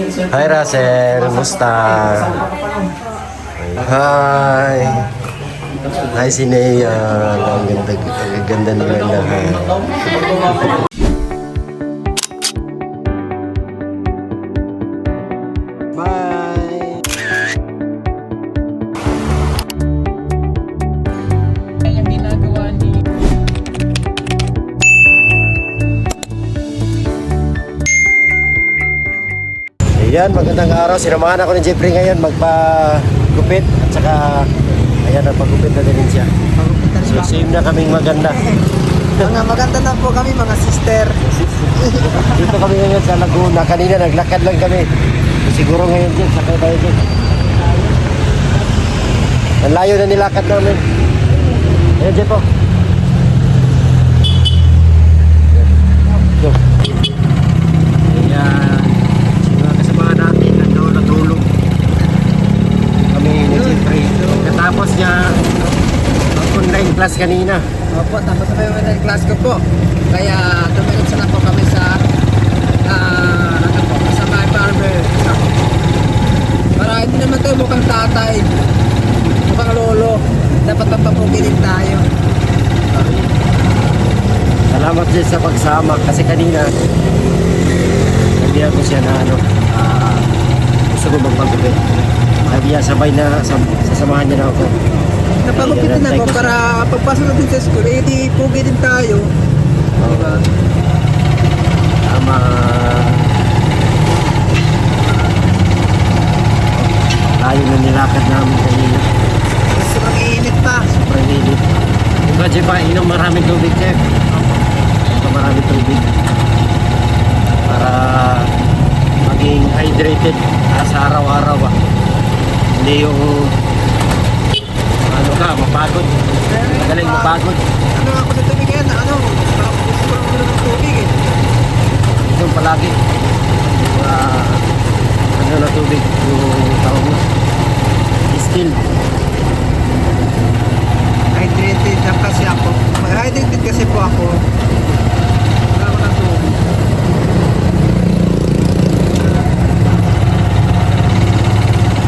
Hi Russell, musta? Hi. Hi si Nea. Ang ganda nila lahat. Bye. Yung ginagawa ni Ayan, magandang araw. Sinamahan ako ni Jeffrey ngayon magpagupit at saka ayan, nagpagupit na din siya. So same na kaming maganda. mga maganda na po kami mga sister. Dito kami ngayon sa Laguna. Kanina naglakad lang kami. Siguro ngayon din, sakay tayo din. Ang layo na nilakad namin. Ayan, Jeff, oh. Go. Ayan. Mga kasama natin nandoon natulog. Kami ni Jeffrey. Katapos niya online class kanina. Opo, tapos na kayo ng class ko po. Kaya dumiretso na po kami sa sa my barber shop. Para hindi naman tayo mukhang tatay, mukhang lolo. Dapat papapugilin tayo. Salamat din sa pagsama kasi kanina sabihan ko siya na gusto ko magpagupit. Sabi niya sabay na sasamahan niya na ako. Napagupitin na po para pagpasok natin sa school, eh di pugi din tayo. Diba? Tama. Layo na nilakad namin kanina. Sobrang init pa. Sobrang init. Diba, Jeff, inom maraming tubig, Jeff. Maraming tubig. Para maging hydrated sa araw-araw ba. Hindi yung mapagod. Magaling mapagod. Ano ako sa tubig yan? Ano? Gusto ko lang ng tubig eh. Ito palagi. Ano na tubig yung tao mo. Still. Hydrated na kasi ako. Mag-hydrated kasi po ako. Wala ko ng tubig.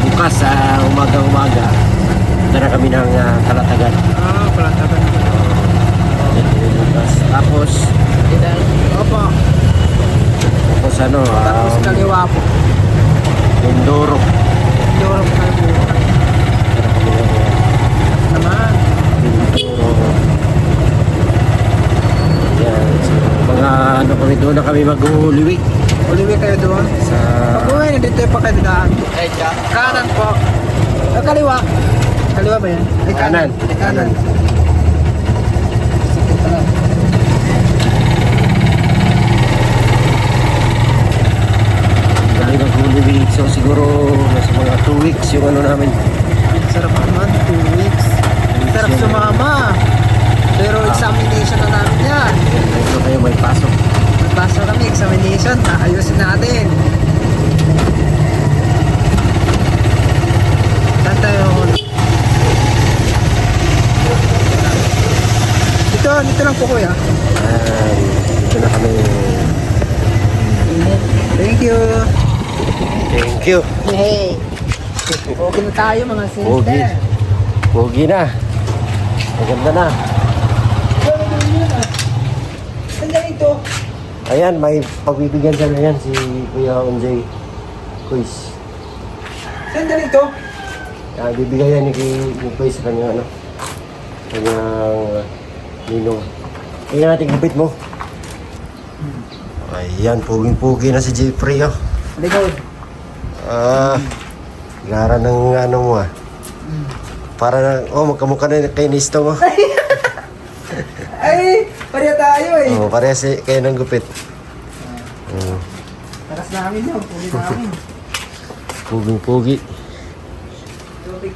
Bukas sa umaga-umaga na kami ng Kalatagan. Pala taban ko. Tapos Opo. tapos ano Tapos kaliwa po. Mindoro. Dorong kayo po. Naman. Mindoro. Ayan. So, mga ano kami doon na kami mag-Holy Week Uliwi kayo doon. sa Pag-uwi, nandito yung pakadaan. Kanan po. Kaliwa. Kaliwa ba yan? Ay, Kanan. Ay, kanan. Sige, tara. kami mag-Holy Week. So siguro nasa mga 2 weeks yung ano namin. Sarap naman, 2 weeks. Sarap sumama. Pero examination na namin yan. Ito kayo may pasok. Magpasa kami, examination. Ayusin natin. Saan tayo? Dito lang po kuya. Ayan. Dito na kami. Thank you. Thank you. Hey. Okay na tayo mga sister. Pogi. Pogi na. Maganda na. Saan ito? Ayan, may pagbibigyan siya na yan si Kuya Onjay Quiz. Saan ito? Bibigay yan ni Quiz sa kanyang kanyang ninong. Tingnan natin gupit mo. Ayan, puging-pugi na si Jeffrey, oh. Halika. Gara ng ano mo, ah. Para na, magkamukha na kay Nisto mo. Ay, pareha tayo eh. Parehas kayo ng gupit. Takas namin yun, pugi namin. Puging-pugi. Tubig.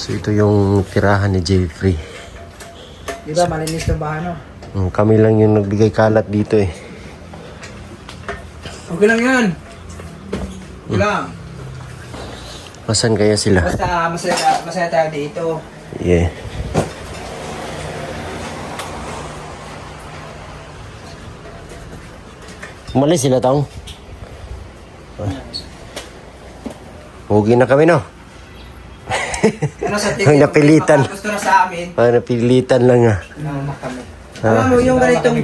So ito yung tirahan ni Jeffrey. Diba, malinis yung bahan, no? Kami lang yung nagbigay kalat dito eh. Okay lang yan. Okay lang. Masan kaya sila? Basta masaya tayo dito. Yeah. Umalis sila taong. Hugi na kami, no? Ano sa Ang napilitan. Gusto na sa amin. Napilitan lang ah. Nauna kami. Alam mo, yung ganitong...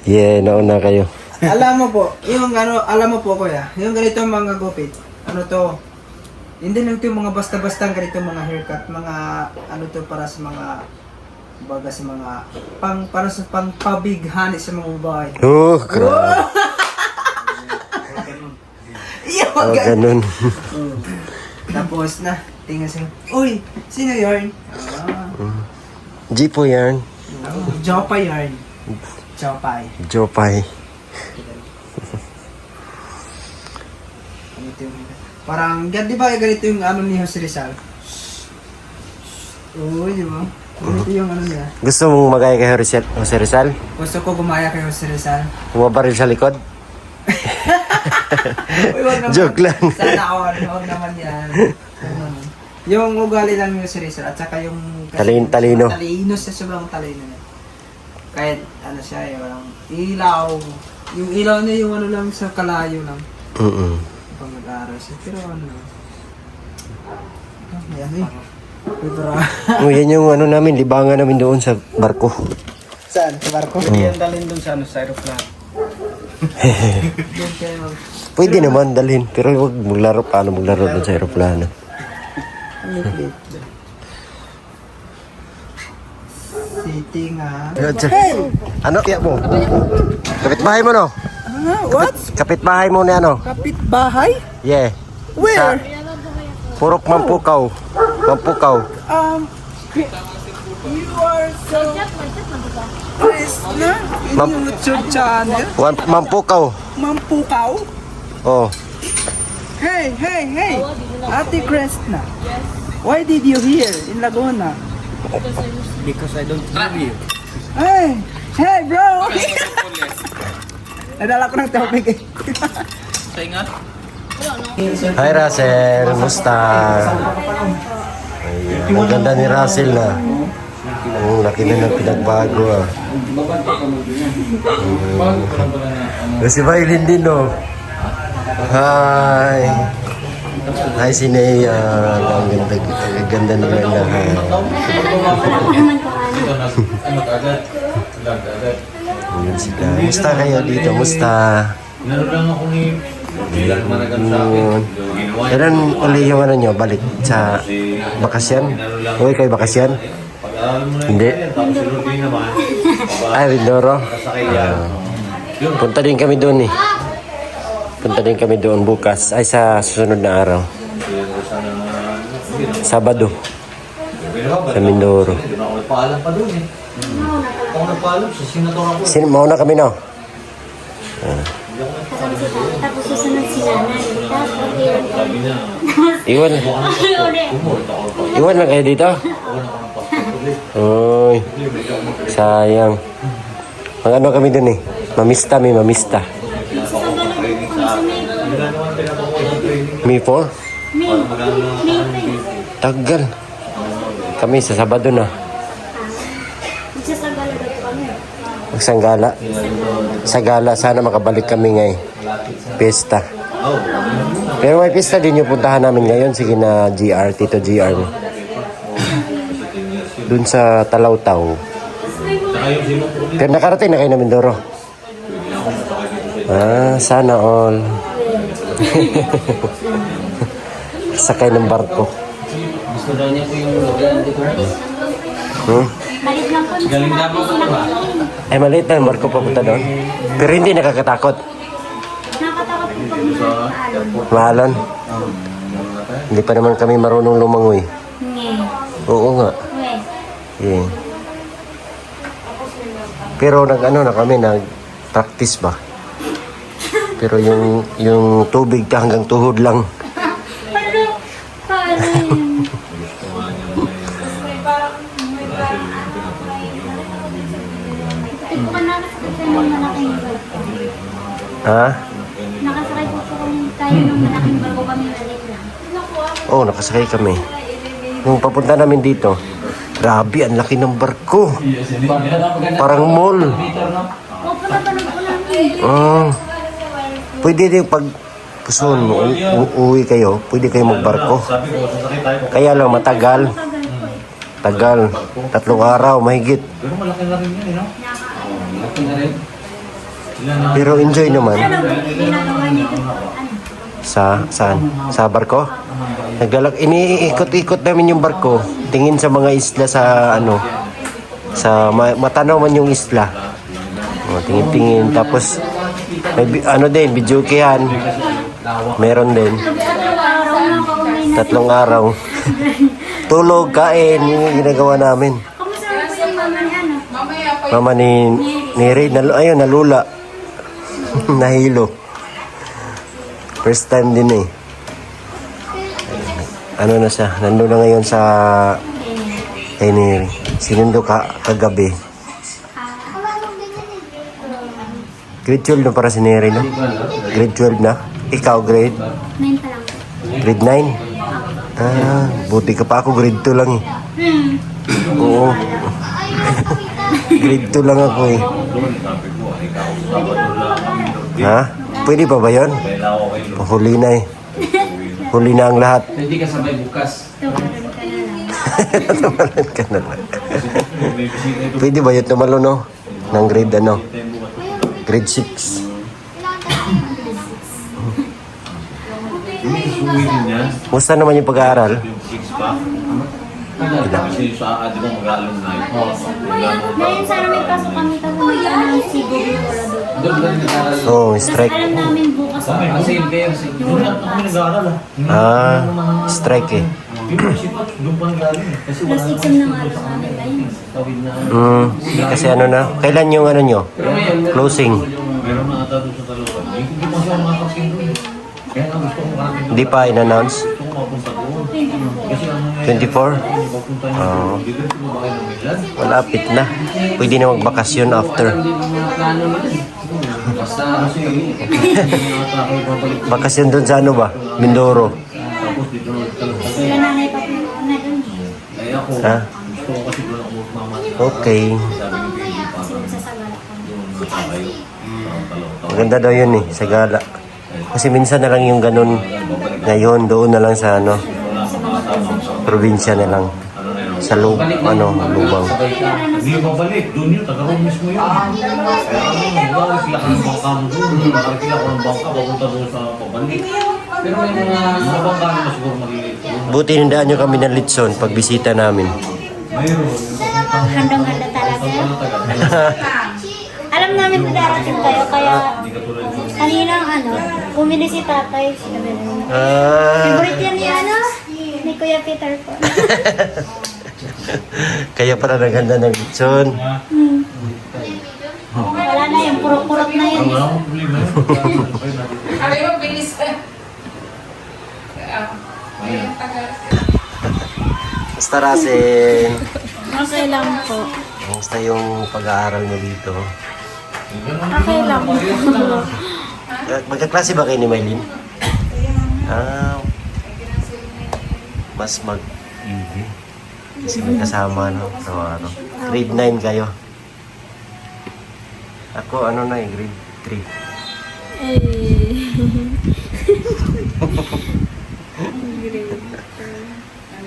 Yeah, nauna kayo. alam mo po, yung ano, alam mo po kuya, yung ganitong mga gupit, ano to, hindi lang ito yung mga basta-basta ganitong mga haircut, mga ano to para sa mga baga sa mga para sa pang pabighani sa mga babae. Oh, grabe. Yung Oh, mga ganun. Tapos na, tingnan sila, uy, sino yarn? Jeepo yan. Jopay yarn. Jopay. Jopay. Ganito yung, parang, di ba ganito yung ano ni Jose Rizal? Oo, di ba? Ganito yung ano niya. Gusto mong magaya kay Jose Rizal? Gusto ko gumaya kay Jose Rizal. Bumabaril sa likod? Uy, wag naman. Joke lang. Sana all, wag naman yan. Wag naman. Yung ugali lang yung Jose Rizal at saka yung... Talino. Talino siya, sobrang talino niya. Kahit ano siya, yung ilaw. Yung ilaw niya yung ano lang sa kalayo lang. Pag mag-aaral siya. Pero ano lang. Ayan eh. Pero... Oh, yan yung ano namin, libangan namin doon sa barko. Saan? Sa barko? Hindi yan dalhin dun sa ano, sa aeroplano. Doon kayo mag... Pwede naman dalhin, pero huwag maglaro. Paano maglaro doon sa aeroplano? Lit-lit. Sitting ha. Ano? Kaya mo? Kapitbahay mo, no? What? Kapitbahay mo na ano? Kapitbahay? Yeah. Where? Purok Mampukaw. Mampukaw. You are so... Krishna? In Ma'am. YouTube channel? Mampukaw. Mampukaw? Oh. Hey! Ate Krishna. Why did you here in Laguna? Because I don't know you. Hey bro! Nadala ko ng topic eh. Hi Russell, musta? Ay, ang ganda ni Russell na. Ang laki na ng pinagbago ah. Si Vailin din no. Hi. Hi si Nea. Ang ganda nila lahat. Ayan sila. Musta kayo dito? Musta? Naroon lang ako ni Bilang managan sa akin. Kailan uli yung ano nyo? Balik sa bakasyan? Uy, kayo bakasyan? Pag-aaral mo na Hindi. tapos si Rudy naman. Ay, Mindoro. Kasakay yan. Punta din kami doon eh. Punta din kami doon bukas. Ay, sa susunod na araw. Sabado. Sa Mindoro. Doon ako nagpaalam pa doon eh. Ako nagpaalam sa senator ako. Mauna kami no? Tapos susunod si nanay. Tapos Sabi niya, Iwan. Iwan lang kayo dito? Uy. Sayang. Ang ano kami doon eh. Mamista, may mamista. May 4? May Tagal. Kami sa Sabado na. magsasagala daw po kami. Magsanggala. Sa gala, sana makabalik kami ngayon. Pesta. Pero may pesta din yung puntahan namin ngayon. Sige na GR, Tito GR. Doon sa Talaw-Taw. Pero nakarating na kayo na Mindoro. Sana all. Sakay ng barko. gusto daw niya po yung Malit lang po. Galing na po Ay, maliit na yung barko papunta doon. Pero hindi nakakatakot. Nakatakot po pag nakakaalam. Mahalon. Hindi pa naman kami marunong lumangoy. Nge. Oo nga. We. Yeah. Pero nag-ano na kami, nag-practice ba? Pero yung tubig hanggang tuhod lang. Paano yun? Ito ka nakasakay ng malaking barko. Ha? Nakasakay po kami tayo ng malaking barko kami ulit lang. Oo, nakasakay kami. Nung papunta namin dito, grabe, ang laki ng barko. Parang mall. Opo na panood po namin. Oh, Pwede din pag puson, uuwi kayo, pwede kayo magbarko. Kaya lang matagal. Tagal. 3 araw, mahigit. Pero malaki na rin yun, no? Malaki na rin. Pero enjoy naman. Ano ginagawa niyo doon? Ano? Saan? Sa barko? Iniikot-ikot namin yung barko. Tingin sa mga isla sa ano. Matanaw man yung isla. O, tingin-tingin. Tapos, may din, videokehan. Meron din. 3 araw. Tulog, kain, yung ginagawa namin. Kamusta na po yung mama ni ano? Mama ni Ray, ayun, nalula. Nahilo. First time din eh. Ano na siya, nandun na ngayon sa kay ni Ray. Sinundo kagabi. Grade 12 na para si Neri, no? Grade 12 na? Ikaw, grade? 9 pa lang. Grade 9? Buti ka pa ako, grade 2 lang eh. Oo. Grade 2 lang ako eh. Ha? Pwede pa ba yun? Huli na eh. Huli na ang lahat. Hindi ka sabay bukas. Tumalan ka na lang. Tumalan ka na lang. Pwede ba yun tumalo, no? Ng grade ano? Grade 6. Musta naman yung pag-aaral? Kasi sa di ba mag-alumni? Ngayon sana may pasok kami tapos ng Cebu wala doon. Doon ba nag-aaral? Oh, Tapos strike. alam namin bukas Kasi yun kayo. Doon lang kami nag-aaral ah. Strike eh. Yung principal, doon pa nag-aaral eh. Kasi wala plus exam na nga lang namin ngayon. tawid na. Kasi ano na? Kailan yung ano nyo? Closing. Meron na ata doon sa Talogan. Hindi pa siya makakasin doon. Kaya nga gusto ko makakasin doon. Hindi pa in-announce? Gusto ko mapunta doon. Kasi ano nga 24? papunta niyo. Oo. Dito rin po ba kayo ng Milan? Malapit na. Pwede na magbakasyon after. Hindi mo mga plano nila. Basta Kasi ata kayo babalik. Bakasyon doon sa ano ba? Mindoro. Tapos dito na Talogan. Sila nanay pa po na doon. Kaya ako, Ha? gusto ko kasi doon ako magmamali. Okay. Sabi ni Baby, parang Sa Sagala kami. doon na tayo. Parang Talogan. Maganda daw yun eh, sa gala. Kasi minsan na lang yung ganun. Ngayon, doon na lang sa ano, probinsya na lang. Sa lubang. Hindi yung babalik, doon yun, taga-room mismo yun. Kaya ano, sila ka ng bangka mo doon. Sila ko ng bangka, papunta doon sa pabalik. pero may mga Mga bangka naman siguro maliliit. Buti nindaan nyo kami ng Litson pag bisita namin. Mayroon. Handang-handa talaga. Alam namin na darating kayo, kaya kanina ano, bumili si tatay. Sinabi namin. Favorite yan ni ano? Ni Kuya Peter po. Kaya pala naganda ng Litson. Wala na yung purok-purok na yun. Wala akong problema yun. Aray mo, bilis. Basta Rasen. Okay lang po. Kamusta yung pag-aaral nyo dito? Okay lang po. Magkaklase ba kayo ni Maylin? Mas mag-easy. Kasi may kasama, no? Araw-araw. Grade 9 kayo. Ako, ano na eh, grade 3.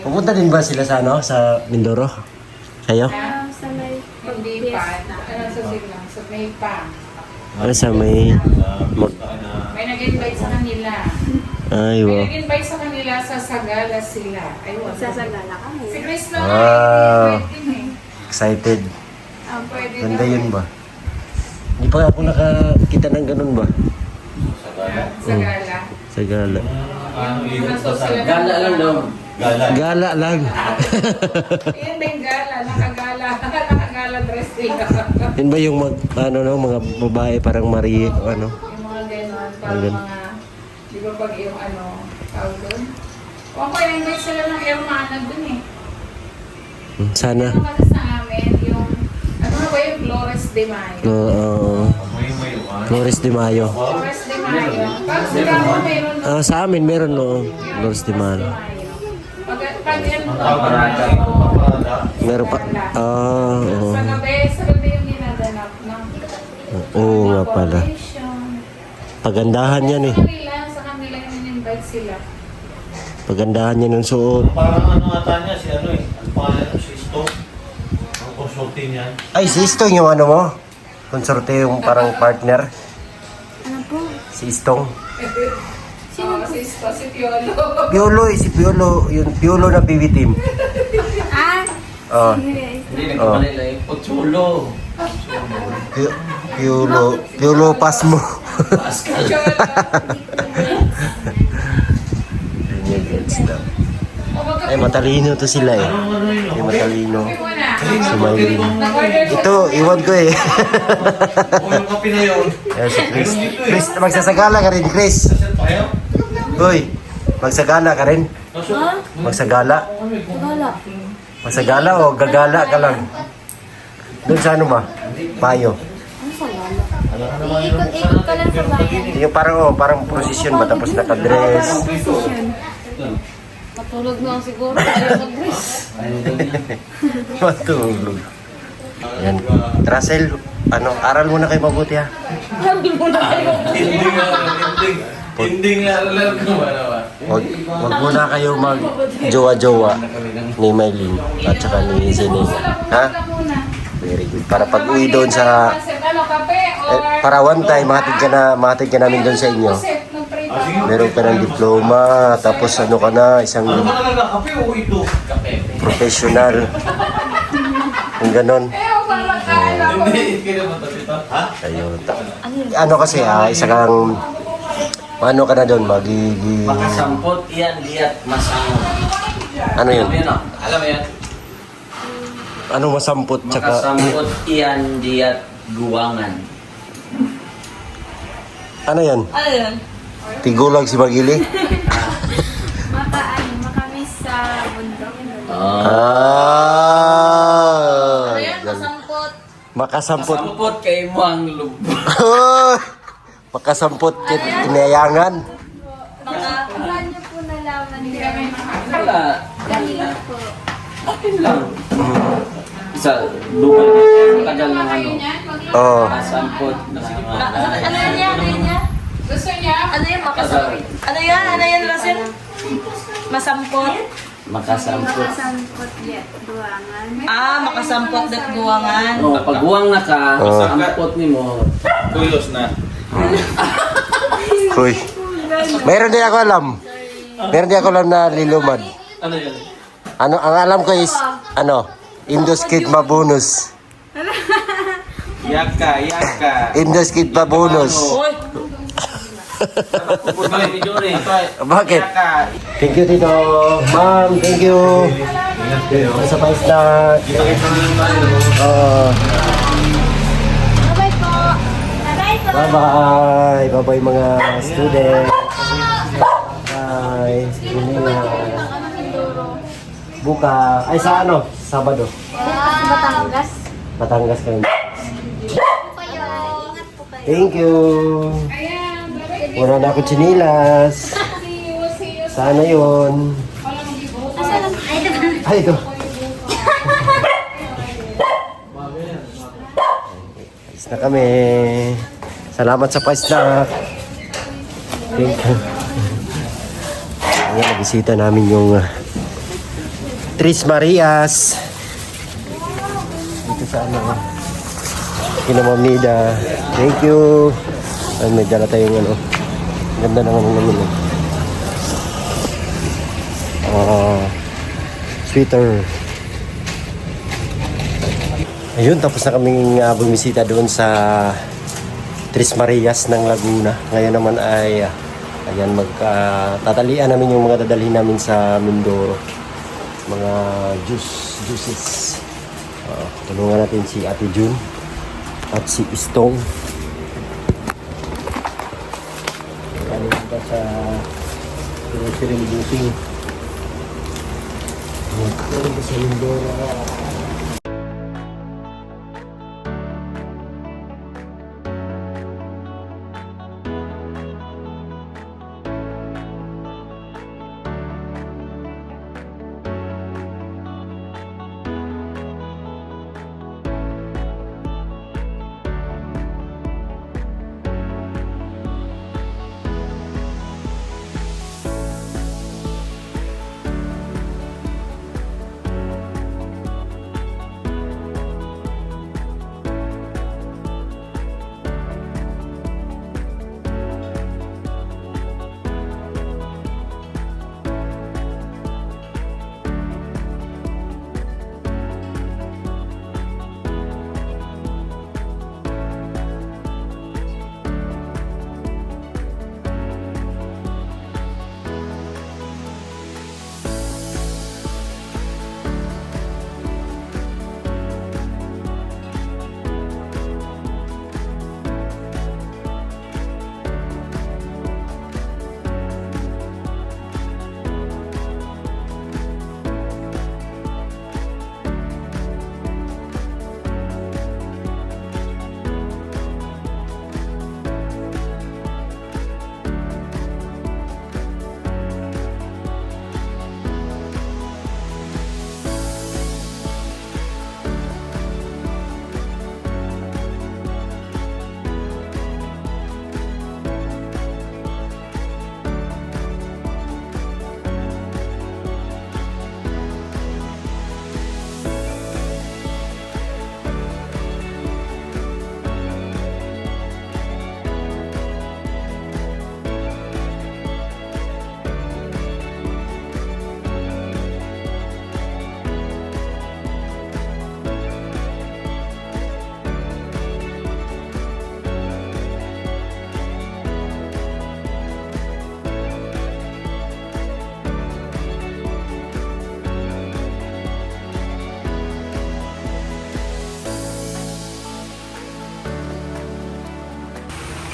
Pupunta din ba sila sa ano? Sa Mindoro? Kayo? Sa may Hindi pa. Ano sa silang? Sa may pa. Ano sa may... May nag-invite sa kanila. Ay, May wow. nag-invite sa kanila sa Sagala sila. Ayun. sasagala kami. Si Chris na Wow. din eh. Excited. Pwede Ganda na. yun ba? Hindi pa ako nakakita ng ganun ba? Sagala. Sa gala. Naso sila. Gala lang daw. Gala lang. Yan ba yung gala? Nakagala. Nakagala dress nila. Yun ba yung ano, no, mga babae parang Marie, ano? Yung mga ganon. Parang Ayun. mga, di ba pag yung ano, tawag doon? O ako, invite sila ng Hermana dun eh. Sana. Ano kasi sa amin, yung, ano na ba yung Flores de Mayo? Flores de Mayo. Flores de Mayo. Pag sila mo, mayroon na Sa amin meron no. Flores de Mayo. Pag yan, Meron pa. Oo. sa gabi yung ginaganap ng Oo nga pala. foundation. Pagandahan yan eh. Sa kanila yung invite sila. Pagandahan yan ng suot. Parang ano ata niya, si ano eh. Ang pangalan ko, si Sto. Ang konsorte niya. Ay, si Istong yung ano mo? Konsorte yung parang partner. Ano po? Si Istong. Si Piolo. Piolo eh, si Piolo. Yung Piolo na PB team. Ah! Oh. Hindi, nagkamalila yung Pochulo. Piolo Pasmo. Pascal. Ganyan, gets lang. Ay, matalino to sila eh. Ay, matalino. Si Maylin. Ito, iwan ko eh. O yung kape na yun. Ayan si Chris. Chris, magsasagala ka rin, Chris. Saan pa kayo? Uy, magsagala ka rin. Magsagala. Wala. Magsagala o gagala ka lang. Doon sa ano ma? Payo. Ano sa lalo? Iikot-ikot ka lang sa bayan. Yung parang procession ba tapos nakadress. Matulog na lang siguro. Ayaw mag-dress. Matulog. Ayan. Russell, aral muna kayo mabuti ha. Hindi nga alam ko ba naman. Wag muna kayo mag-jowa-jowa ni Maylin at saka ni Zenina. Ha? Very good. Para pag uwi doon sa... Ano, kape or... para one time, mahatid ka namin doon sa inyo. Meron ka ng diploma, tapos ano ka na, isang Ano ba talaga, kape o ito? Kape. professional. Kung ganon. Hindi, kaya mo ito. Ha? Ayun. Ano kasi, isa kang... Ano ka na doon, magiging... Makasampot iyan, diat, masangot. Ano yun? Alam mo yun, no? Alam mo yan? Ano masampot, tsaka... Makasampot iyan, diat, guwangan. Ano yan? Ano yun? Tigulag si Magili? Makamis sa bundok. Ah! Ayan, masampot. Makasampot. Makasampot kay mo ang lubog. Makasampot kinayangan. Paano niyo po nalaman yun? Wala. Kanina po. Akin lang. Sa lugar tagal ng ano. Oo. Makasampot na Ano yan? Ano yan? Gusto niya? Ano yan? Ano yan? Ano yan, Russell? Masampot? Makasampot. Masampot yan. Duwangan. Makasampot dat guwangan. Oh, pag guwang na ka, Oh. sampot ni mo. Tuyos na. Uy. Mayroon din ako alam. Meron din ako alam na lilumad. Ano yun? Ang alam ko is, Indoskid mabonus. Yaka. Indoskid mabonus. Pupulay video rin. Bakit? Thank you, Tito. Ma'am, thank you. Sa pais na... Bye-bye po. Bye-bye po. Bye-bye. Bye-bye mga student. Bye. Buka. Ay, sa ano? Sabado. Batangas. Batangas kayo. Kayo. Ingat po kayo. Thank you. Wala na ako chinilas. Sana yun. Ay, ito. Alis na kami. Salamat sa pa-snack. Thank you. Ayan, nabisita namin yung Tres Marias. Dito sa ano. Kinamamnida. Thank you. Ay, may dala tayong ano. Ganda naman ng namin. Sweater. Ayun, tapos na kaming bumisita doon sa Tres Marias ng Laguna. Ngayon naman ay ayan, tatalian namin yung mga dadalhin namin sa Mindoro. Mga juices. Tulungan natin si Ate June at si Istong. Galing pa sa grocery booking. Galing pa sa Mindoro.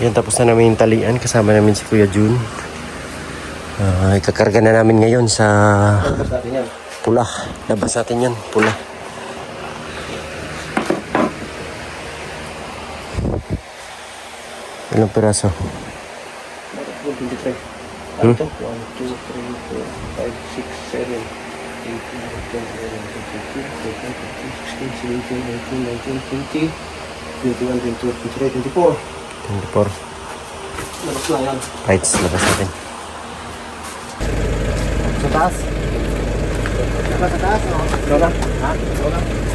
Yan, tapos na namin yung talian. Kasama namin si Kuya Jun. Ikakarga na namin ngayon sa pula. Labas natin yan, pula. Ilang piraso? 23. Hmm? 1, 2, 3, 4, 5, 6, 7, 8, 9, 10, 11, 12, 13, 14, 15, 16, 17, 18, 19, 20, 21, 22, 23, 24. 24. Labas lang yan. Right, labas natin. Sa taas. Labas sa taas, no? Loga. Ha? Loga.